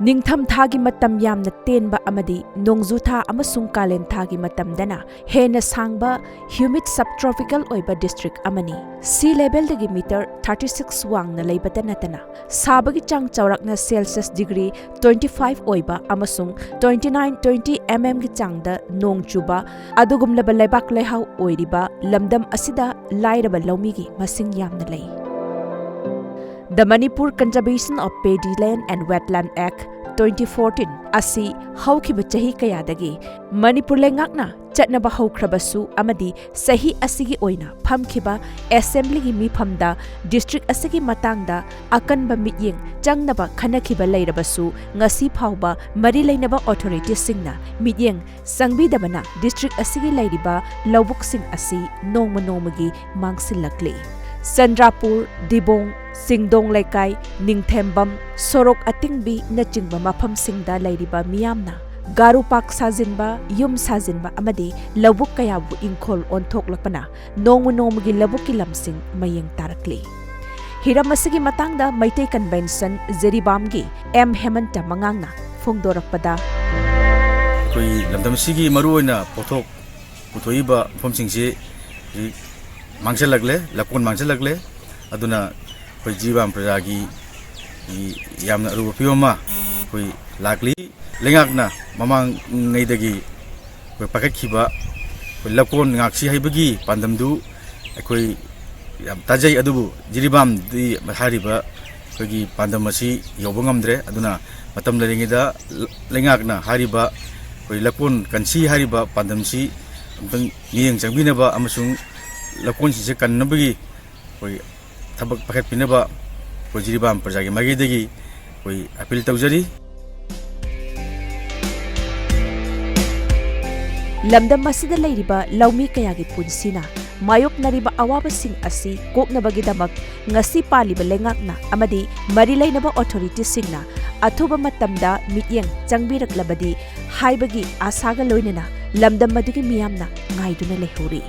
ꯅꯤꯡꯊꯝ ꯊꯥꯒꯤ ꯃꯇꯝ ꯌꯥꯝꯅ ꯇꯦꯟꯕ ꯑꯃꯗꯤ ꯅꯣꯡꯖꯨ ꯊꯥ ꯑꯃꯁꯨꯡ ꯀꯥꯂꯦꯟ ꯊꯥꯒꯤ ꯃꯇꯝꯗꯅ ꯍꯦꯟꯅ ꯁꯥꯡꯕ ꯍ꯭ꯌꯨꯃꯤꯗ ꯁꯕꯇ꯭ꯔꯣꯄꯤꯀꯦꯜ ꯑꯣꯏꯕ ꯗꯤꯁꯇ꯭ꯔꯤꯛ ꯑꯃꯅꯤ꯫ ꯁꯤ ꯂꯦꯚꯦꯜꯗꯒꯤ ꯃꯤꯇꯔ 36 ꯋꯥꯡꯅ ꯂꯩꯕꯇ ꯅꯠꯇꯅ ꯁꯥꯕꯒꯤ ꯆꯥꯡ ꯆꯥꯎꯔꯥꯛꯅ ꯁꯦꯜꯁꯤꯌꯁ ꯗꯤꯒ꯭ꯔꯤ 25 ꯑꯣꯏꯕ ꯑꯃꯁꯨꯡ 29-20 mmꯒꯤ ꯆꯥꯡꯗ ꯅꯣꯡ ꯆꯨꯕ ꯑꯗꯨꯒꯨꯝꯂꯕ ꯂꯩꯕꯥꯛ ꯂꯩꯍꯥꯎ ꯑꯣꯏꯔꯤꯕ ꯂꯝꯗꯝ ꯑꯁꯤꯗ ꯂꯥꯏꯔꯕ ꯂꯧꯃꯤꯒꯤ ꯃꯁꯤꯡ ꯌꯥꯝꯅ ꯂꯩ꯫ The Manipur Conservation of Paddyland and Wetland Act 2014 asi haukiba chahi kayadagi Manipur lengakna chatnaba haukhrabasu amadi sahi asigi oina phamkhiba assembly gi mifamda district asigi matangda akanba mityeng changnaba khanakhiba leirabasu ngasi phauba mari leinaba authorities singna mityeng sangbidabana district asigi leiriba lawbuksing asi nongma nongmagi mangsilakli. Sandrapur, Dibong, Singdong Laikai, Ningthembam, Sorok Atingbi nachingba mafamsingda leiriba miyamna Garupak sazinba, Yum sazinba amadi labuk kayabu ingkhol onthoklakpana nongmu nongmagi labukki lamsing mayeng tarakli. Hiram asigi matangda Maitai Convention Zeribamgi M Hemanta mangangna phongdorakpada koi lamdam sigi maruoina pothok puthoiba phomsingsi mangchalagle lakon mangchalagle aduna koi jibam prajagi yamna aruba pioma koi lakli lengakna mamang ngeidagi koi pakakhiba koi lakon ngaksi haibagi pandamdu koi yam tajai adubu jiribam di hariba koi pandam asi yoba ngamdre aduna matam leringida lengakna hariba koi lakon kansi hariba pandamsi amtang yeng changbinaba amasung lakon si kannabagi koi thabak pakhat pinaba koi jiribam prajagi magidagi koi appeal tawjari. Lamdam masida leiriba laumi kayagi punsina mayoknariba awabasing asi koknabagidamak ngasi paliba lengakna amadi mari leinaba authorities singna athuba matamda mityeng changbiraklabadi haibagi asaga loinena lamdam madugi miyamna ngaiduna lehuri.